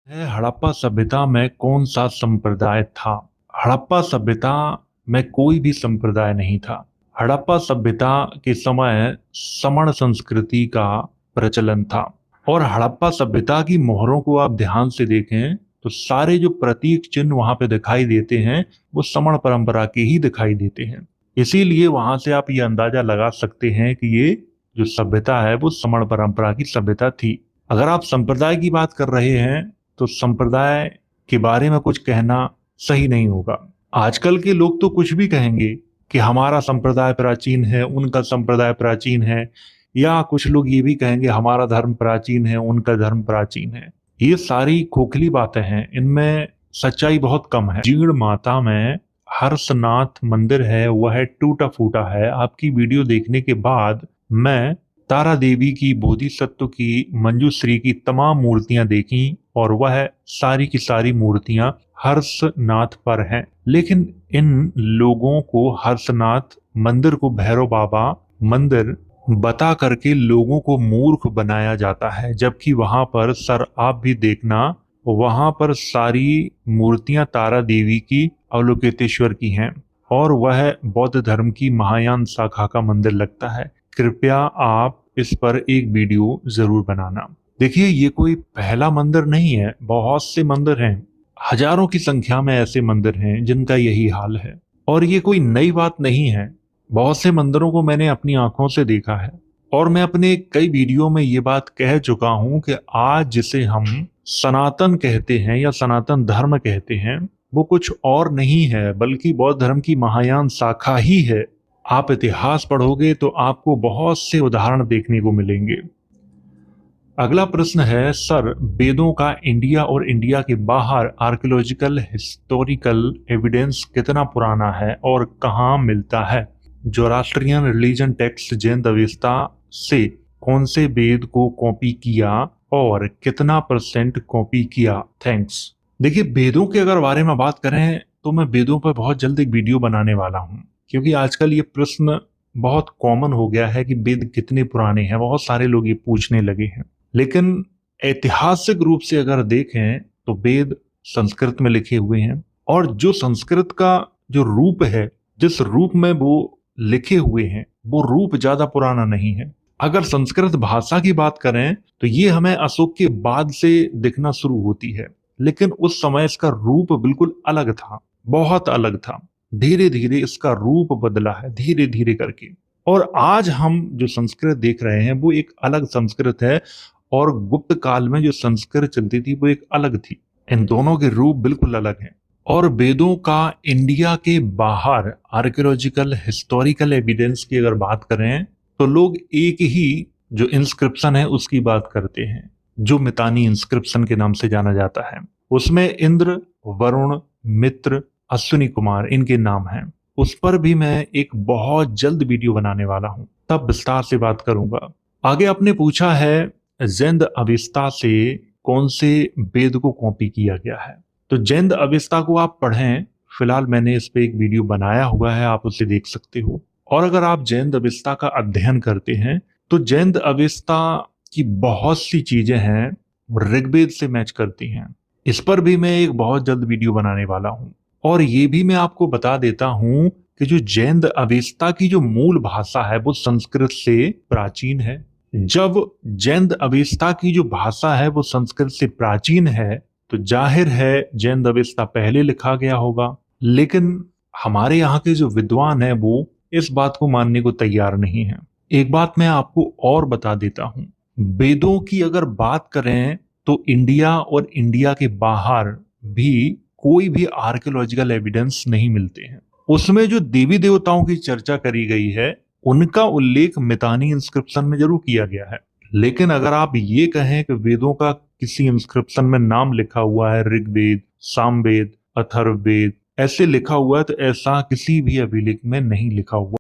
है हड़प्पा सभ्यता में कौन सा संप्रदाय था? हड़प्पा सभ्यता में कोई भी संप्रदाय नहीं था। हड़प्पा सभ्यता के समय समण संस्कृति का प्रचलन था। और हड़प्पा सभ्यता की मोहरों को आप ध्यान से देखें तो सारे जो प्रतीक चिन्ह वहां पे दिखाई देते हैं वो समण परंपरा के ही दिखाई देते हैं। इसीलिए वहां से आप ये अंदाजा लगा सकते हैं कि ये जो सभ्यता है वो समण परंपरा की सभ्यता थी। अगर आप संप्रदाय की बात कर रहे हैं तो संप्रदाय के बारे में कुछ कहना सही नहीं होगा। आजकल के लोग तो कुछ भी कहेंगे कि हमारा संप्रदाय प्राचीन है, उनका संप्रदाय प्राचीन है, या कुछ लोग ये भी कहेंगे हमारा धर्म प्राचीन है, उनका धर्म प्राचीन है। ये सारी खोखली बातें हैं, इनमें सच्चाई बहुत कम है। जीर्ण माता में हर्षनाथ मंदिर है, वह टूटा फूटा है। आपकी वीडियो देखने के बाद मैं तारा देवी की, बोधिसत्व की, मंजूश्री की तमाम मूर्तियां देखी और वह सारी की सारी मूर्तियां हर्षनाथ पर हैं। लेकिन इन लोगों को हर्षनाथ मंदिर को भैरव बाबा मंदिर बता करके लोगों को मूर्ख बनाया जाता है, जबकि वहां पर सर आप भी देखना, वहां पर सारी मूर्तियां तारा देवी की, अवलोकितेश्वर की हैं और वह बौद्ध धर्म की महायान शाखा का मंदिर लगता है। कृपया आप इस पर एक वीडियो जरूर बनाना। देखिए, ये कोई पहला मंदिर नहीं है, बहुत से मंदिर हैं, हजारों की संख्या में ऐसे मंदिर हैं जिनका यही हाल है। और ये कोई नई बात नहीं है, बहुत से मंदिरों को मैंने अपनी आंखों से देखा है और मैं अपने कई वीडियो में ये बात कह चुका हूं कि आज जिसे हम सनातन कहते हैं या सनातन धर्म कहते हैं वो कुछ और नहीं है बल्कि बौद्ध धर्म की महायान शाखा ही है। आप इतिहास पढ़ोगे तो आपको बहुत से उदाहरण देखने को मिलेंगे। अगला प्रश्न है, सर वेदों का इंडिया और इंडिया के बाहर आर्कियोलॉजिकल हिस्टोरिकल एविडेंस कितना पुराना है और कहाँ मिलता है? Zoroastrian religion text Jain Avesta से कौन से वेद को कॉपी किया और कितना % कॉपी किया? थैंक्स। देखिए, वेदों के अगर बारे में बात करें तो मैं वेदों पर बहुत जल्द एक वीडियो बनाने वाला हूं, क्योंकि आजकल ये प्रश्न बहुत कॉमन हो गया है कि वेद कितने पुराने हैं, बहुत सारे लोग ये पूछने लगे हैं। लेकिन ऐतिहासिक रूप से अगर देखें तो वेद संस्कृत में लिखे हुए हैं और जो संस्कृत का जो रूप है, जिस रूप में वो लिखे हुए हैं, वो रूप ज्यादा पुराना नहीं है। अगर संस्कृत भाषा की बात करें तो ये हमें अशोक के बाद से दिखना शुरू होती है, लेकिन उस समय इसका रूप बिल्कुल अलग था, बहुत अलग था। धीरे धीरे इसका रूप बदला है, धीरे धीरे करके। और आज हम जो संस्कृत देख रहे हैं वो एक अलग संस्कृत है और गुप्त काल में जो संस्कृत चलती थी वो एक अलग थी। इन दोनों के रूप बिल्कुल अलग हैं। और वेदों का इंडिया के बाहर आर्कियोलॉजिकल हिस्टोरिकल एविडेंस की अगर बात करें तो लोग एक ही जो इंस्क्रिप्शन है उसकी बात करते हैं, जो मितानी इंस्क्रिप्शन के नाम से जाना जाता है। उसमें इंद्र, वरुण, मित्र, अश्विनी कुमार इनके नाम हैं। उस पर भी मैं एक बहुत जल्द वीडियो बनाने वाला हूं, तब विस्तार से बात करूंगा। आगे आपने पूछा है जैन अवेस्ता से कौन से वेद को कॉपी किया गया है। तो जैन अवेस्ता को आप पढ़ें, फिलहाल मैंने इस पे एक वीडियो बनाया हुआ है, आप उसे देख सकते हो। और अगर आप जैन अवेस्ता का अध्ययन करते हैं तो जैन अवेस्ता की बहुत सी चीजें हैं ऋग्वेद से मैच करती हैं। इस पर भी मैं एक बहुत जल्द वीडियो बनाने वाला हूं। और ये भी मैं आपको बता देता हूं कि जो जैन अवेस्ता की जो मूल भाषा है वो संस्कृत से प्राचीन है। जब जैन अवेस्ता की जो भाषा है वो संस्कृत से प्राचीन है तो जाहिर है जैन अवेस्ता पहले लिखा गया होगा। लेकिन हमारे यहाँ के जो विद्वान हैं वो इस बात को मानने को तैयार नहीं है। एक बात मैं आपको और बता देता हूं, वेदों की अगर बात करें तो इंडिया और इंडिया के बाहर भी कोई भी आर्कियोलॉजिकल एविडेंस नहीं मिलते हैं। उसमें जो देवी देवताओं की चर्चा करी गई है उनका उल्लेख मितानी इंस्क्रिप्शन में जरूर किया गया है। लेकिन अगर आप ये कहें कि वेदों का किसी इंस्क्रिप्शन में नाम लिखा हुआ है ऋग्वेद, सामवेद, अथर्ववेद ऐसे लिखा हुआ है, तो ऐसा किसी भी अभिलेख में नहीं लिखा हुआ।